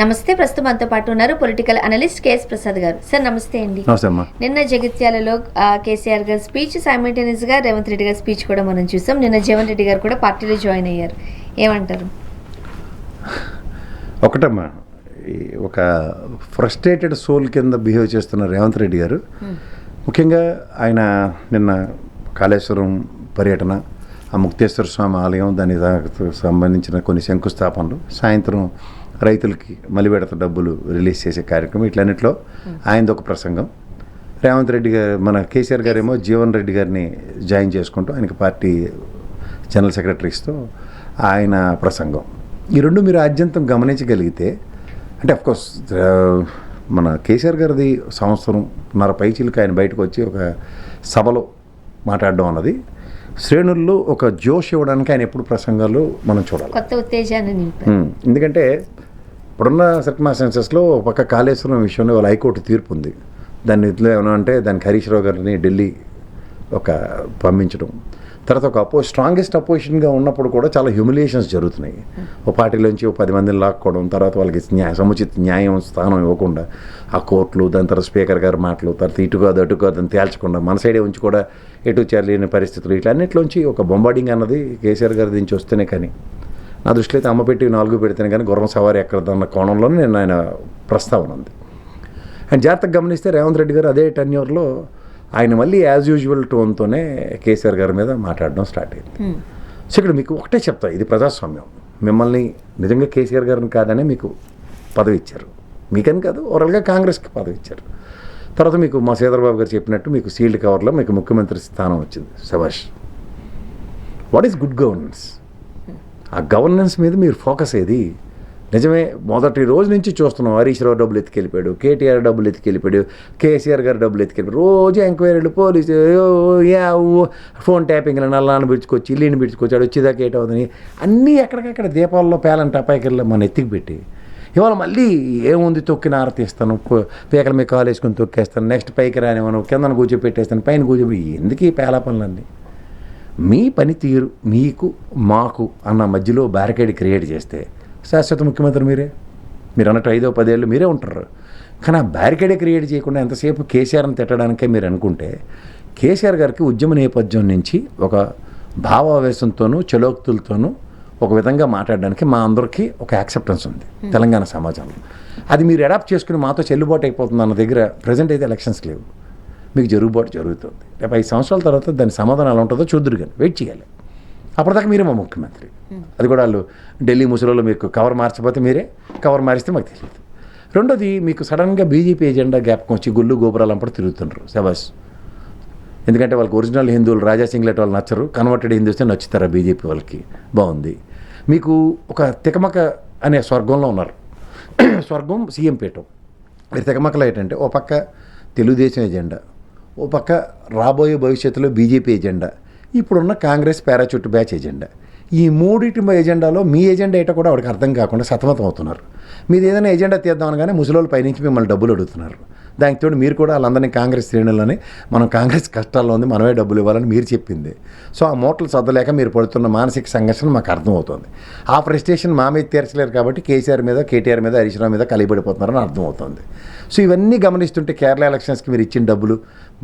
నమస్తే. ప్రస్తుతం మనతో పాటు ఉన్నారు పొలిటికల్ అనలిస్ట్ కేఎస్ ప్రసాద్ గారు. సార్ నమస్తే అండి. నిన్న జగిత్యాలలో కేసీఆర్ గారి స్పీచ్, సైమల్టేనియస్ గా రేవంత్ రెడ్డి గారి స్పీచ్ కూడా మనం చూసాం. నిన్న జీవన్ రెడ్డి గారు కూడా పార్టీలో జాయిన్ అయ్యారు. ఏమంటారు? ఒకటమ్మా, ఒక ఫ్రస్ట్రేటెడ్ సోల్ కింద బిహేవ్ చేస్తున్న రేవంత్ రెడ్డి గారు, ముఖ్యంగా ఆయన నిన్న కాళేశ్వరం పర్యటన, ఆ ముక్తేశ్వర స్వామి ఆలయం, దానికి సంబంధించిన కొన్ని శంకుస్థాపనలు, సాయంత్రం రైతులకి మలిబెడత డబ్బులు రిలీజ్ చేసే కార్యక్రమం, ఇట్లన్నింటిలో ఆయనది ఒక ప్రసంగం. రేవంత్ రెడ్డి గారు, మన కేసీఆర్ గారేమో జీవన్ రెడ్డి గారిని జాయిన్ చేసుకుంటూ ఆయనకి పార్టీ జనరల్ సెక్రటరీస్తో ఆయన ప్రసంగం. ఈ రెండు మీరు ఆద్యంతం గమనించగలిగితే, అంటే అఫ్కోర్స్ మన కేసీఆర్ గారిది సంవత్సరంన్నర పైచీలకి ఆయన బయటకు వచ్చి ఒక సభలో మాట్లాడడం అన్నది శ్రేణుల్లో ఒక జోష్ ఇవ్వడానికి ఆయన ఎప్పుడు ప్రసంగాలు మనం చూడాలి, కొత్త ఉత్తేజాన్ని. ఎందుకంటే ఇప్పుడున్న సర్కమ్స్టాన్సెస్లో ఒక పక్క కాళేశ్వరం విషయంలో వాళ్ళ హైకోర్టు తీర్పు ఉంది. దాన్ని ఇట్లా ఏమన్నా అంటే దానికి హరీష్ రావు గారిని ఢిల్లీ పంపించడం, తర్వాత ఒక స్ట్రాంగెస్ట్ అపోజిషన్గా ఉన్నప్పుడు కూడా చాలా హ్యూమిలియేషన్స్ జరుగుతున్నాయి. ఒక పార్టీలోంచి 10 మందిని లాక్కోవడం, తర్వాత వాళ్ళకి సముచిత న్యాయం స్థానం ఇవ్వకుండా ఆ కోర్టులు, దాని తర్వాత స్పీకర్ గారి మాటలు, తర్వాత ఇటు కాదు అటు కాదు అని తేల్చకుండా మన సైడే ఉంచి కూడా ఎటు చేరలేని పరిస్థితులు, ఇట్లన్నింటిలోంచి ఒక బొంబార్డింగ్ అన్నది కేసీఆర్ గారి నుంచి వస్తేనే, కానీ నా దృష్టిలో అయితే అమ్మ పెట్టి 4 పెడితేనే కానీ గుర్రం సవారి ఎక్కడదన్న కోణంలోనే నేను ఆయన ప్రస్తావన ఉంది. అండ్ జాగ్రత్తగా గమనిస్తే రేవంత్ రెడ్డి గారు అదే టెన్యూర్లో ఆయన మళ్ళీ యాజ్ యూజువల్ టోన్తోనే కేసీఆర్ గారి మీద మాట్లాడడం స్టార్ట్ అయింది. సో ఇక్కడ మీకు ఒకటే చెప్తా, ఇది ప్రజాస్వామ్యం. మిమ్మల్ని నిజంగా కేసీఆర్ గారిని కాదనే మీకు పదవి ఇచ్చారు, మీకని కాదు, ఓవరాల్గా కాంగ్రెస్కి పదవి ఇచ్చారు. తర్వాత మీకు మా శ్రీధర్బాబు గారు చెప్పినట్టు మీకు సీల్డ్ కవర్లో మీకు ముఖ్యమంత్రి స్థానం వచ్చింది. శభాష్. What is good governance? ఆ గవర్నెన్స్ మీద మీరు ఫోకస్ ఏది? నిజమే, మొదటి రోజు నుంచి చూస్తున్నాం. హరీష్ రావు డబ్బులు ఎత్తుకెళ్ళిపోయాడు, కేటీఆర్ డబ్బులు ఎత్తుకెళ్ళిపోయాడు, కేసీఆర్ గారు డబ్బులు ఎత్తుకెళ్ళిపోయాడు, రోజు ఎంక్వైరీలు, పోలీసు, ఫోన్ ట్యాపింగ్లు, నల్లాన్ని పిడుచుకొచ్చి ఇల్లుని పిడుచుకొచ్చాడు, వచ్చేదాకా ఏటవుతుంది అన్నీ ఎక్కడికక్కడ దీపాల్లో పేలంట అపాయకల్లో మన ఎత్తికి పెట్టి, ఇవాళ మళ్ళీ ఏముంది తొక్కిన ఆరతీస్తాను, పీకల మీద కాలు వేసుకొని తొక్కేస్తాను, నెక్స్ట్ పైకి రానివ్వను, కిందన కూర్చోపెట్టేస్తాను, పైన కూర్చోబెట్టి, ఎందుకు ఈ పేలా పనులన్నీ? మీ పనితీరు మీకు మాకు అన్న మధ్యలో బ్యారికేడ్ క్రియేట్ చేస్తే శాశ్వత ముఖ్యమంత్రి మీరే. మీరు అన్నట్టు 5-10 ఏళ్ళు మీరే ఉంటారు. కానీ ఆ బ్యారికేడే క్రియేట్ చేయకుండా ఎంతసేపు కేసీఆర్ని తిట్టడానికే మీరు అనుకుంటే, కేసీఆర్ గారికి ఉద్యమ నేపథ్యం నుంచి ఒక భావావేశంతోనూ చలోక్తులతోనూ ఒక విధంగా మాట్లాడడానికి మా అందరికీ ఒక యాక్సెప్టెన్స్ ఉంది తెలంగాణ సమాజంలో. అది మీరు అడాప్ట్ చేసుకుని మాతో చెల్లుబాటు అయిపోతుంది అన్న దగ్గర ప్రజెంట్ అయితే ఎలక్షన్స్ లేవు, మీకు జరుగుబాటు జరుగుతుంది. రేపు 5 సంవత్సరాల తర్వాత దాని సమాధానం ఎలా ఉంటుందో చూద్దరు, కానీ వెయిట్ చేయాలి. అప్పటిదాకా మీరే మా ముఖ్యమంత్రి. అది కూడా వాళ్ళు ఢిల్లీ ముసలిలో మీకు కవర్ మార్చకపోతే మీరే, కవర్ మారిస్తే మాకు తెలియదు. రెండోది, మీకు సడన్గా బీజేపీ ఎజెండా జ్ఞాపకం వచ్చి గుళ్ళు గోపురాలు అంపడు తిరుగుతుండ్రు. శబాస్. ఎందుకంటే వాళ్ళకి ఒరిజినల్ హిందువులు రాజా సింగ్లెట్ వాళ్ళు నచ్చరు, కన్వర్టెడ్ హిందూస్తే నచ్చుతారా బీజేపీ వాళ్ళకి? బాగుంది. మీకు ఒక తికమక అనే స్వర్గంలో ఉన్నారు. స్వర్గం సీఎం పీఠం. మీరు తికమకలో ఏంటంటే ఓ పక్క తెలుగుదేశం ఎజెండా, ఓ పక్క రాబోయే భవిష్యత్తులో బీజేపీ ఎజెండా, ఇప్పుడున్న కాంగ్రెస్ పారాచూట్ బ్యాచ్ ఎజెండా. ఈ మూడింటి ఎజెండాలో మీ ఎజెండా ఏంటో కూడా వాడికి అర్థం కాకుండా సతమతం అవుతున్నారు. మీరు ఏదైనా ఎజెండా తీద్దామనగానే ముసలోళ్ళు పైనుంచి మిమ్మల్ని డబ్బులు అడుగుతున్నారు. దానికి తోడు మీరు కూడా వాళ్ళందరినీ కాంగ్రెస్ శ్రేణులని మనం కాంగ్రెస్ కష్టాల్లో ఉంది, మనమే డబ్బులు ఇవ్వాలని మీరు చెప్పింది. సో ఆ మూటలు సర్దలేక మీరు పడుతున్న మానసిక సంఘర్షణ మాకు అర్థమవుతుంది. ఆ ఫ్రస్ట్రేషన్ మా మీద తీర్చలేరు కాబట్టి కేసీఆర్ మీద, కేటీఆర్ మీద, హరీష్ రావు మీద కలిపడిపోతున్నారని అర్థమవుతుంది. సో ఇవన్నీ గమనిస్తుంటే కేరళ ఎలక్షన్స్కి మీరు ఇచ్చిన డబ్బులు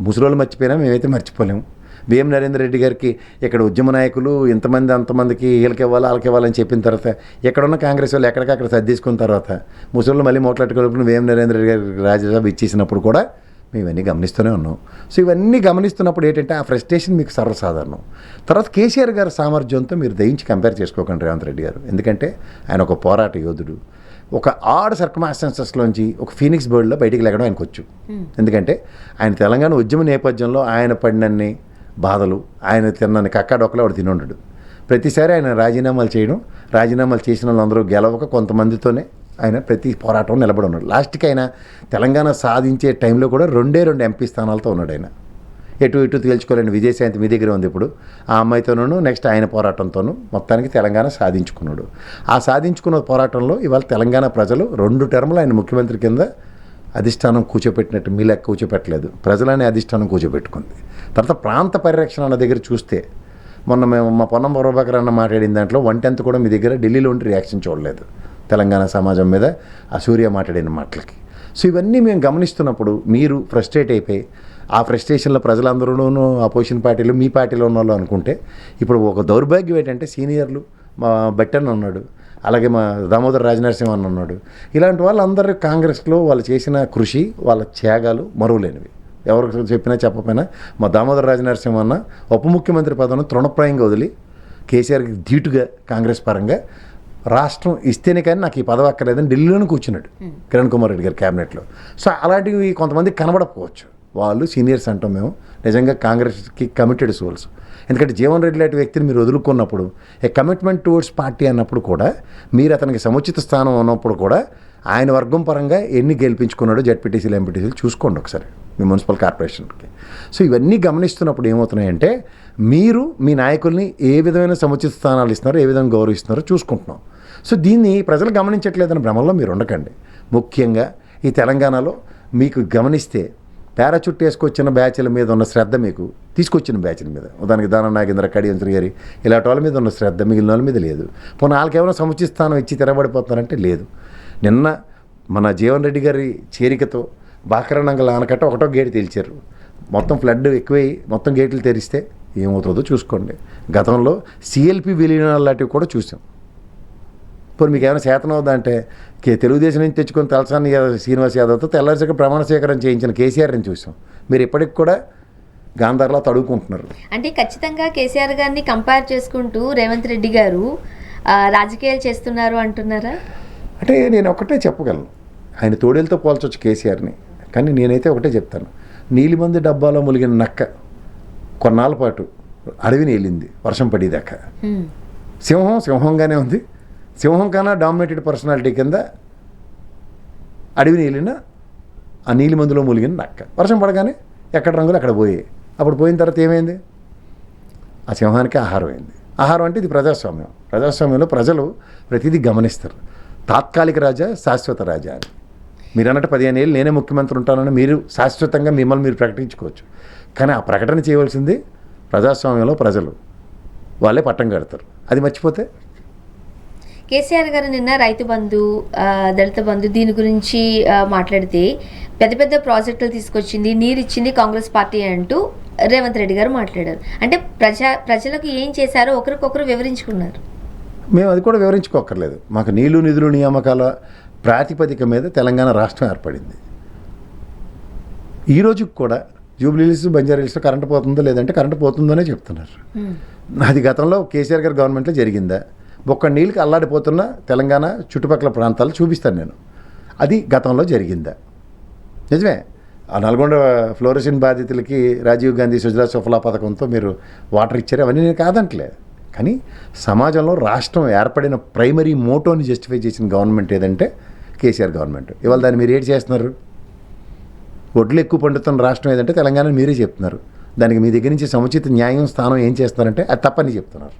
ముసలోళ్ళు మర్చిపోయినా మేమైతే మర్చిపోలేము. బిఎం నరేందర్ రెడ్డి గారికి ఇక్కడ ఉద్యమ నాయకులు ఇంతమంది అంతమందికి వీళ్ళకి ఇవ్వాలి వాళ్ళకి ఇవ్వాలని చెప్పిన తర్వాత ఎక్కడున్న కాంగ్రెస్ వాళ్ళు ఎక్కడికక్కడ సర్దేసుకున్న తర్వాత ముసళ్ళు మళ్ళీ మోట్లాట్టుకోవడం బిఎం నరేందర్ రెడ్డి గారికి రాజ్యసభ ఇచ్చేసినప్పుడు కూడా మేము ఇవన్నీ గమనిస్తూనే ఉన్నాం. సో ఇవన్నీ గమనిస్తున్నప్పుడు ఏంటంటే ఆ ఫ్రస్ట్రేషన్ మీకు సర్వసాధారణం. తర్వాత కేసీఆర్ గారి సామర్థ్యంతో మీరు దయించి కంపేర్ చేసుకోకండి రేవంత్ రెడ్డి గారు. ఎందుకంటే ఆయన ఒక పోరాట యోధుడు. ఒక ఆడ్ సర్కమ్స్టాన్సెస్లోంచి ఒక ఫీనిక్స్ బర్డ్లో బయటికి లేకడం ఆయనకు వచ్చు. ఎందుకంటే ఆయన తెలంగాణ ఉద్యమ నేపథ్యంలో ఆయన పడినన్ని బాధలు, ఆయన తిన్నని కక్కాడొక్కలో వాడు తినుండడు. ప్రతిసారి ఆయన రాజీనామాలు చేయడం, రాజీనామాలు చేసిన వాళ్ళందరూ గెలవక కొంతమందితోనే ఆయన ప్రతి పోరాటం నిలబడి ఉన్నాడు. లాస్ట్కి ఆయన తెలంగాణ సాధించే టైంలో కూడా 2 ఎంపీ స్థానాలతో ఉన్నాడు. ఆయన ఎటు తేల్చుకోలేని విజయశాంతి మీ దగ్గర ఉంది ఇప్పుడు. ఆ అమ్మాయితోనూ నెక్స్ట్ ఆయన పోరాటంతోనూ మొత్తానికి తెలంగాణ సాధించుకున్నాడు. ఆ సాధించుకున్న పోరాటంలో ఇవాళ తెలంగాణ ప్రజలు 2 టర్ములు ఆయన ముఖ్యమంత్రి కింద అధిష్టానం కూర్చోపెట్టినట్టు మీ లెక్క కూర్చోపెట్టలేదు, ప్రజలనే అధిష్టానం కూర్చోపెట్టుకుంది. తర్వాత ప్రాంత పరిరక్షణ అన్న దగ్గర చూస్తే మొన్న మేము మా పొన్నం ప్రభాకర్ అన్న మాట్లాడిన దాంట్లో 1/10 కూడా మీ దగ్గర ఢిల్లీలో ఉండి రియాక్షన్ చూడలేదు. తెలంగాణ సమాజం మీద ఆ సూర్య మాట్లాడిన మాటలకి. సో ఇవన్నీ మేము గమనిస్తున్నప్పుడు మీరు ఫ్రస్ట్రేట్ అయిపోయి ఆ ఫ్రస్ట్రేషన్లో ప్రజలందరూ అపోజిషన్ పార్టీలు మీ పార్టీలో ఉన్న వాళ్ళు అనుకుంటే, ఇప్పుడు ఒక దౌర్భాగ్యం ఏంటంటే సీనియర్లు మా బెట్టన్ ఉన్నాడు, అలాగే మా దామోదర్ రాజనరసింహ అన్న ఉన్నాడు, ఇలాంటి వాళ్ళందరూ కాంగ్రెస్లో వాళ్ళు చేసిన కృషి వాళ్ళ త్యాగాలు మరువలేనివి. ఎవరికి చెప్పినా చెప్పకపోయినా మా దామోదర్ రాజనరసింహ అన్న ఉప ముఖ్యమంత్రి పదవిని తృణప్రాయంగా వదిలి కేసీఆర్కి ధీటుగా కాంగ్రెస్ పరంగా రాష్ట్రం ఇస్తేనే కానీ నాకు ఈ పదవి అక్కర్లేదని ఢిల్లీలోనే కూర్చున్నాడు కిరణ్ కుమార్ రెడ్డి గారి క్యాబినెట్లో. సో అలాంటివి కొంతమంది కనబడకపోవచ్చు, వాళ్ళు సీనియర్స్ అంటాం మేము, నిజంగా కాంగ్రెస్కి కమిటెడ్ సోల్స్. ఎందుకంటే జీవన్ రెడ్డి లాంటి వ్యక్తిని మీరు వదులుకున్నప్పుడు, ఏ కమిట్మెంట్ టువర్డ్స్ పార్టీ అన్నప్పుడు కూడా, మీరు అతనికి సముచిత స్థానం ఉన్నప్పుడు కూడా ఆయన వర్గం పరంగా ఎన్ని గెలిపించుకున్నాడో జెడ్పీటీసీలు ఎంపీటీసీలు చూసుకోండి ఒకసారి మీ మున్సిపల్ కార్పొరేషన్కి. సో ఇవన్నీ గమనిస్తున్నప్పుడు ఏమవుతున్నాయంటే, మీరు మీ నాయకుల్ని ఏ విధమైన సముచిత స్థానాలు ఇస్తున్నారో, ఏ విధంగా గౌరవిస్తున్నారో చూసుకుంటున్నాం. సో దీన్ని ప్రజలు గమనించట్లేదని భ్రమంలో మీరు ఉండకండి. ముఖ్యంగా ఈ తెలంగాణలో మీకు గమనిస్తే పారాచూట్ వేసుకొచ్చిన బ్యాచ్ల మీద ఉన్న శ్రద్ధ, మీకు తీసుకొచ్చిన బ్యాచ్ల మీద, ఉదాహరణకి దానం నాగేంద్ర, కడియంత్రి గారి ఇలాంటి వాళ్ళ మీద ఉన్న శ్రద్ధ మిగిలిన వాళ్ళ మీద లేదు. పోనీ వాళ్ళకేమైనా సముచిత స్థానం ఇచ్చి తిరగబడిపోతున్నారంటే లేదు. నిన్న మన జీవన్ రెడ్డి గారి చేరికతో బాకరణంగల్ ఆనకట్ట ఒకటో గేటు తెరిచారు. మొత్తం ఫ్లడ్ ఎక్కువై మొత్తం గేట్లు తెరిస్తే ఏమవుతుందో చూసుకోండి. గతంలో సిఎల్పి విలీనాలు లాంటివి కూడా చూసాం. ఇప్పుడు మీకు ఏమైనా శాతం అవుదా అంటే, తెలుగుదేశం నుంచి తెచ్చుకొని తలసాని శ్రీనివాస్ యాదవ్తో తెల్లారిసరికి ప్రమాణ స్వీకారం చేయించిన కేసీఆర్ని చూసాం. మీరు ఇప్పటికి కూడా గాంధార్లా తడుగుకుంటున్నారు. అంటే ఖచ్చితంగా కేసీఆర్ గారిని కంపేర్ చేసుకుంటూ రేవంత్ రెడ్డి గారు రాజకీయాలు చేస్తున్నారు అంటున్నారా? అంటే నేను ఒకటే చెప్పగలను, ఆయన తోడేలతో పోల్చొచ్చు కేసీఆర్ని, కానీ నేనైతే ఒకటే చెప్తాను. నీలిమంది డబ్బాలో ములిగిన నక్క కొన్నాళ్ళ పాటు అడవిని వెళ్ళింది వర్షం పడేదాకా. సింహం సింహంగానే ఉంది. సింహం కన్నా డామినేటెడ్ పర్సనాలిటీ కింద అడవిని వెళ్ళిన ఆ నీలిమందులో ములిగిన నక్క వర్షం పడగానే ఎక్కడ రంగులు అక్కడ పోయాయి. అప్పుడు పోయిన తర్వాత ఏమైంది? ఆ సింహానికి ఆహారం అయింది. ఆహారం అంటే ఇది ప్రజాస్వామ్యం. ప్రజాస్వామ్యంలో ప్రజలు ప్రతిదీ గమనిస్తారు. తాత్కాలిక రాజా, శాశ్వత రాజా అని. మీరు అన్నట్టు 15 ఏళ్ళు నేనే ముఖ్యమంత్రి ఉంటానని మీరు శాశ్వతంగా మిమ్మల్ని మీరు ప్రకటించుకోవచ్చు. కానీ ఆ ప్రకటన చేయవలసింది ప్రజాస్వామ్యంలో ప్రజలు, వాళ్ళే పట్టం కడతారు. అది మర్చిపోతే. కేసీఆర్ గారు నిన్న రైతు బంధు, దళిత బంధు దీని గురించి మాట్లాడితే, పెద్ద పెద్ద ప్రాజెక్టులు తీసుకొచ్చింది, నీరు ఇచ్చింది కాంగ్రెస్ పార్టీ అంటూ రేవంత్ రెడ్డి గారు మాట్లాడారు. అంటే ప్రజలకు ఏం చేశారో ఒకరికొకరు వివరించుకున్నారు. మేము అది కూడా వివరించుకోక్కర్లేదు. మాకు నీళ్లు నిధులు నియామకాల ప్రాతిపదిక మీద తెలంగాణ రాష్ట్రం ఏర్పడింది. ఈ రోజుకి కూడా జూబ్లీహిల్స్, బంజారాహిల్స్లో కరెంటు పోతుందో లేదంటే కరెంటు పోతుందోనే చెప్తున్నారు. అది గతంలో కేసీఆర్ గారి గవర్నమెంట్లో జరిగిందా? ఒక్క నీళ్ళకి అల్లాడిపోతున్న తెలంగాణ చుట్టుపక్కల ప్రాంతాలు చూపిస్తాను నేను. అది గతంలో జరిగిందా? నిజమే. ఆ నల్గొండ ఫ్లోరసిన్ బాధితులకి రాజీవ్ గాంధీ సుజలా సుఫలా పథకంతో మీరు వాటర్ ఇచ్చారు, అవన్నీ నేను కాదంటలేదు. కానీ సమాజంలో రాష్ట్రం ఏర్పడిన ప్రైమరీ మోటోని జస్టిఫై చేసిన గవర్నమెంట్ ఏదంటే కేసీఆర్ గవర్నమెంట్. ఇవాళ దాన్ని మీరు ఏం చేస్తున్నారు? ఒడ్లు ఎక్కువ పండుతున్న రాష్ట్రం ఏదంటే తెలంగాణ మీరే చెప్తున్నారు. దానికి మీ దగ్గర నుంచి సముచిత న్యాయం స్థానం ఏం చేస్తున్నారంటే అది తప్పని చెప్తున్నారు.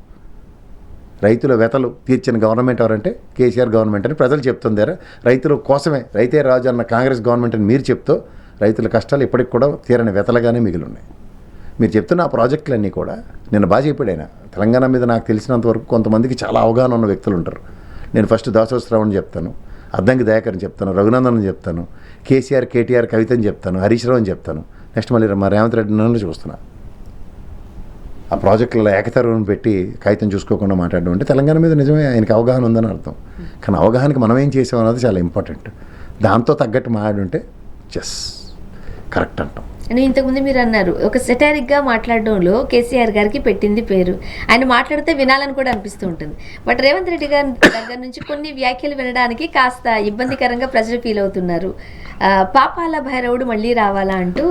రైతుల వెతలు తీర్చిన గవర్నమెంట్ ఎవరంటే కేసీఆర్ గవర్నమెంట్ అని ప్రజలు చెప్తుందారా? రైతుల కోసమే రైతే రాజు అన్న కాంగ్రెస్ గవర్నమెంట్ అని మీరు చెప్తూ రైతుల కష్టాలు ఇప్పటికి కూడా తీరని వెతలుగానే మిగిలి ఉన్నాయి. మీరు చెప్తున్న ఆ ప్రాజెక్టులన్నీ కూడా నిన్న బాగా చెప్పాడు ఆయన. తెలంగాణ మీద నాకు తెలిసినంతవరకు కొంతమందికి చాలా అవగాహన ఉన్న వ్యక్తులు ఉంటారు. నేను ఫస్ట్ దాసోత్సరావుని చెప్తాను, అద్దంకి దయాకర్ని చెప్తాను, రఘునందన్ చెప్తాను, కేసీఆర్ కేటీఆర్ కవితని చెప్తాను, హరీష్ రావు అని చెప్తాను. నెక్స్ట్ మళ్ళీ మా రేవంత్ రెడ్డి నన్ను చూస్తున్నా. ఆ ప్రాజెక్టులలో ఏకతరువును పెట్టి కాగితం చూసుకోకుండా మాట్లాడడం అంటే తెలంగాణ మీద నిజమే ఆయనకి అవగాహన ఉందని అర్థం. కానీ అవగాహనకి మనం ఏం చేసాం అన్నది చాలా ఇంపార్టెంట్. దాంతో తగ్గట్టు మాట్లాడుంటే జస్ కరెక్ట్ అంటాం. అని ఇంతకుముందు మీరు అన్నారు, ఒక సెటారిక్గా మాట్లాడడంలో కేసీఆర్ గారికి పెట్టింది పేరు. ఆయన మాట్లాడితే వినాలని కూడా అనిపిస్తూ ఉంటుంది. బట్ రేవంత్ రెడ్డి గారి దగ్గర నుంచి కొన్ని వ్యాఖ్యలు వినడానికి కాస్త ఇబ్బందికరంగా ప్రజలు ఫీల్ అవుతున్నారు. పాపాల భైరవుడు మళ్ళీ రావాలా అంటూ.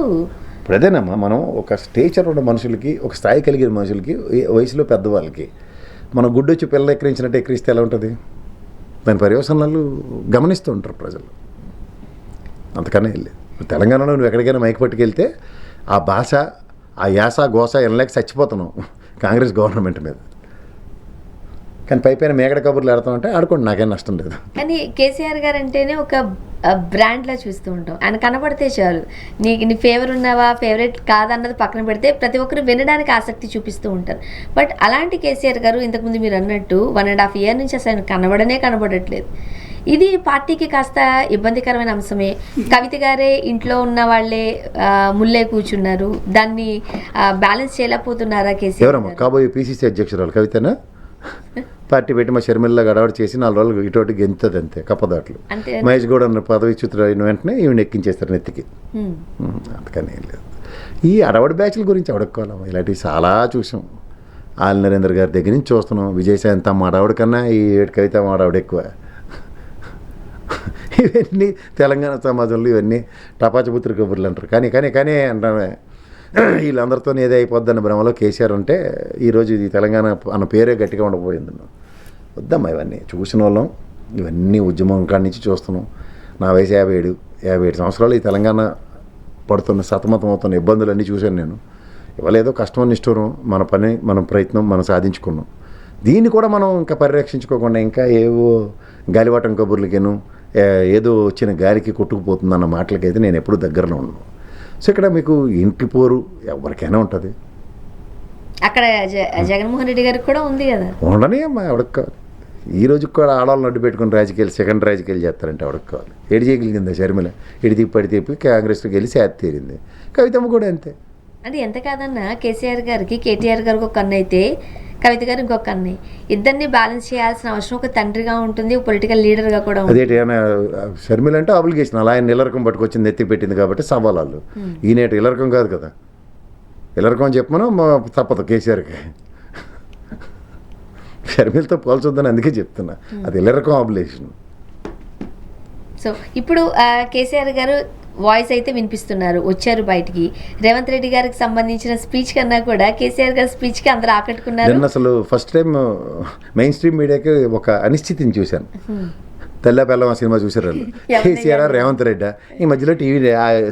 ఇప్పుడు అదేనమ్మా, మనం ఒక స్టేచర్ ఉన్న మనుషులకి, ఒక స్థాయి కలిగిన మనుషులకి, వయసులో పెద్దవాళ్ళకి మనం గుడ్డొచ్చి పిల్లలు ఎక్కిరించినట్టు ఎక్కిరిస్తే ఎలా ఉంటుంది? దాని పర్యవసనాలు గమనిస్తూ ఉంటారు ప్రజలు. అంతకనే వెళ్ళి తెలంగాణలో నువ్వు ఎక్కడికైనా మైక్ పట్టుకెళ్తే ఆ భాష, ఆ యాస గోస ఎనలేక చచ్చిపోతున్నావు కాంగ్రెస్ గవర్నమెంట్ మీద. కానీ పైపైన మేకడ కబుర్లు ఆడుతామంటే ఆడుకోండి, నాకేం నష్టం లేదు. కానీ కేసీఆర్ గారు అంటేనే ఒక బ్రాండ్లా చూస్తూ ఉంటాం. ఆయన కనబడితే చాలు, నీ ఫేవర్ ఉన్నావా ఫేవరెట్ కాదన్నది పక్కన పెడితే ప్రతి ఒక్కరు వినడానికి ఆసక్తి చూపిస్తూ ఉంటారు. బట్ అలాంటి కేసీఆర్ గారు ఇంతకుముందు మీరు అన్నట్టు 1.5 year నుంచి అసలు ఆయన కనబడట్లేదు. ఇది పార్టీకి కాస్త ఇబ్బందికరమైన అంశమే. కవిత గారే ఇంట్లో ఉన్న వాళ్ళే ముల్లే కూర్చున్నారు, దాన్ని బ్యాలెన్స్ చేయలేకపోతున్నారా కేసీఆర్? ఎవరమ్మా కాబోయే పిసిసి అధ్యక్షురాలు కవితనా? పార్టీ పెట్టి మా షర్మిల్లా గడవడి చేసి 4 రోజులు ఇటువంటి గెంతది అంతే కప్పదాట్లు. మహేష్ గౌడ్ అన్న పదవి చ్యుతులు అయిన వెంటనే ఈవిని ఎక్కించేస్తారు నెత్తికి. అందుకని ఏం లేదు. ఈ అడవడి బ్యాచ్ల గురించి అడుక్కోవాలమ్మా, ఇలాంటివి చాలా చూసాం. ఆల్ నరేంద్ర గారి దగ్గర నుంచి చూస్తున్నాం. విజయశాంతి అమ్మ ఆడవాడి కన్నా ఈ కవిత ఆడవాడు ఎక్కువ. ఇవన్నీ తెలంగాణ సమాజంలో ఇవన్నీ టపాచపుత్రి కబుర్లు అంటారు. కానీ అంటామే వీళ్ళందరితో ఏదో అయిపోద్దన్న భ్రమలో కేసీఆర్ ఉంటే ఈరోజు ఇది తెలంగాణ అన్న పేరే గట్టిగా ఉండకపోయింది. వద్దమ్మా ఇవన్నీ చూసిన వాళ్ళం, ఇవన్నీ ఉద్యమం కాడి నుంచి చూస్తున్నాం. నా వయసు 57 సంవత్సరాలు ఈ తెలంగాణ పడుతున్న సతమతం అవుతున్న ఇబ్బందులన్నీ చూశాను నేను. ఇవాళ ఏదో కష్టం నిష్ఠూరం, మన పని మన ప్రయత్నం మనం సాధించుకున్నాం. దీన్ని కూడా మనం ఇంకా పరిరక్షించుకోకుండా ఇంకా ఏవో గాలివాటం కబుర్లకేను ఏదో వచ్చిన గాలికి కొట్టుకుపోతుందన్న మాటలకైతే నేను ఎప్పుడూ దగ్గరలో ఉన్నాను. సో ఇక్కడ మీకు ఇంటి పోరు ఎవరికైనా ఉంటుంది. అక్కడ జగన్మోహన్ రెడ్డి గారికి కూడా ఉంది కదా. ఉండని అమ్మా ఎవరికి కావాలి. ఈ రోజు కూడా ఆడవాళ్ళని అడ్డు పెట్టుకుని రాజకీయాలు సెకండ్ రాజకీయాలు చేస్తారంటే ఎవరికి కావాలి. ఏడు చేయగలిగిందా షర్మిల? తిప్పి కాంగ్రెస్లోకి వెళ్ళి శాత తీరింది. కవితమ్మ కూడా అంతే. అంటే ఎంత కాదన్నా కేసీఆర్ గారికి కేటీఆర్ గారికి ఒక కన్ను అయితే కవిత గారు ఇంకొక కన్ను. ఇద్దరిని బ్యాలెన్స్ చేయాల్సిన అవసరం ఒక తండ్రిగా ఉంటుంది, పొలిటికల్ లీడర్గా కూడా ఉంటుంది. అదేంటి షర్మిల అంటే ఆబ్లిగేషన్, అలా ఆయన ఇల్లరకం పట్టుకొచ్చింది ఎత్తి పెట్టింది కాబట్టి సవాళ్ళు. ఈయనేటి ఇల్లరకం కాదు కదా. ఇల్లరకం చెప్పమను తప్పదు కేసీఆర్కి. షర్మిలతో పోల్చొద్దని అందుకే చెప్తున్నా, అది ఇల్లరకం ఆబ్లిగేషన్. సో ఇప్పుడు కేసీఆర్ గారు వాయిస్ అయితే వినిపిస్తున్నారు, వచ్చారు బయటికి. రేవంత్ రెడ్డి గారికి సంబంధించిన స్పీచ్ కన్నా కూడా కేసీఆర్ గారి స్పీచ్కి అందరూ ఆకట్టుకున్నారు. నేను అసలు ఫస్ట్ టైం మెయిన్ స్ట్రీమ్ మీడియాకి ఒక అనిశ్చితిని చూశాను. తెల్ల పెళ్ళం సినిమా చూసారు కేసీఆర్ రేవంత్ రెడ్డి. ఈ మధ్యలో టీవీ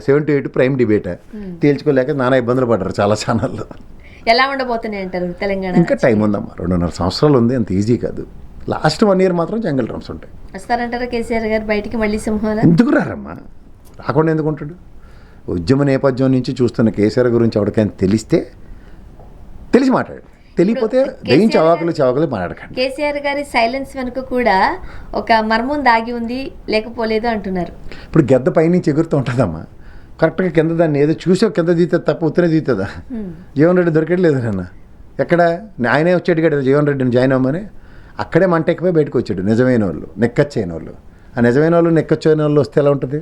7 to 8 ప్రైమ్ డిబేట్ తేల్చుకోలేక నానా ఇబ్బందులు పడ్డారు చాలా ఛానల్లో. ఎలా ఉండబోతున్నాయి అంటారు తెలంగాణ? ఇంకా టైం ఉందమ్మా, 2.5 సంవత్సరాలు ఉంది, అంత ఈజీ కాదు. లాస్ట్ 1 year మాత్రం జంగల్ డ్రమ్స్ ఉంటాయి. వస్తారంటారా కేసీఆర్ గారు బయటికి మళ్ళీ సింహాల? ఎందుకు రారమ్మా, రాకుండా ఎందుకు ఉంటాడు? ఉద్యమ నేపథ్యం నుంచి చూస్తున్న కేసీఆర్ గురించి ఎవరికైనా తెలిసి మాట్లాడు, తెలియకపోతే దయించి చవాకులు మాట్లాడకండి. కేసీఆర్ గారి సైలెన్స్ వెనుక కూడా ఒక మర్మం దాగి ఉంది, లేకపోలేదు అంటున్నారు. ఇప్పుడు గెద్ద పైనుంచి ఎగురుతూ ఉంటుందమ్మా, కరెక్ట్గా కింద దాన్ని ఏదో చూసే కింద దిగుతుంది తప్ప ఉత్తరే దిగుతుందా? జీవన్ రెడ్డి దొరకట్లేదు నాన్న. ఎక్కడ ఆయనే వచ్చాడు కదా జీవన్ రెడ్డిని జాయిన్ అవ్వమని. అక్కడే మంట ఎక్కువే బయటకు వచ్చాడు. నిజమైన వాళ్ళు, నెక్కచ్చైన వాళ్ళు. ఆ నిజమైన వాళ్ళు నెక్కచ్చైన వాళ్ళు వస్తే ఎలా ఉంటుంది?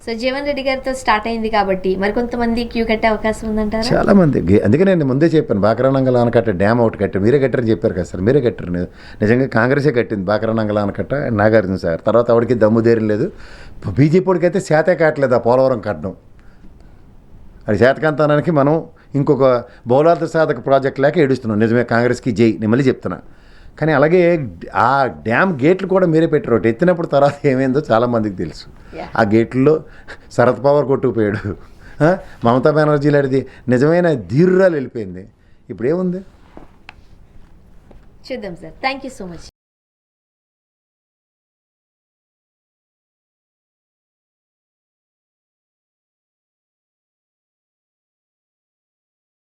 సో జీవన్ రెడ్డి గారితో స్టార్ట్ అయింది కాబట్టి మరి కొంతమంది క్యూ కట్టే అవకాశం ఉందంటారా? చాలా మంది. అందుకే నేను ముందే చెప్పాను, బాకరానంగల్ ఆనకట్ట డ్యామ్ ఒకటి కట్టారు. మీరే కట్టారని చెప్పారు కదా సార్, మీరే కట్టారు. నిజంగా కాంగ్రెసే కట్టింది బాకరానంగల్ ఆనకట్ట, నాగార్జున సార్. తర్వాత ఆవిడకి దమ్ముదేరం లేదు. బీజేపీకి అయితే శాతే కావట్లేదు ఆ పోలవరం కట్టడం. అది శాతకాంతానానికి మనం ఇంకొక బౌలార్థ సాధక ప్రాజెక్ట్ లేక ఏడుస్తున్నాం. నిజమే, కాంగ్రెస్కి జై, నేను మళ్ళీ చెప్తున్నా. కానీ అలాగే ఆ డ్యామ్ గేట్లు కూడా మీరే పెట్టారు. ఒకటి ఎత్తినప్పుడు తర్వాత ఏమైందో చాలామందికి తెలుసు. ఆ గేట్లలో శరత్ పవార్ కొట్టుకుపోయాడు, మమతా బెనర్జీ లాంటిది నిజమైన ధీరురాలు వెళ్ళిపోయింది. ఇప్పుడు ఏముంది చూద్దాం sir. Thank you so much.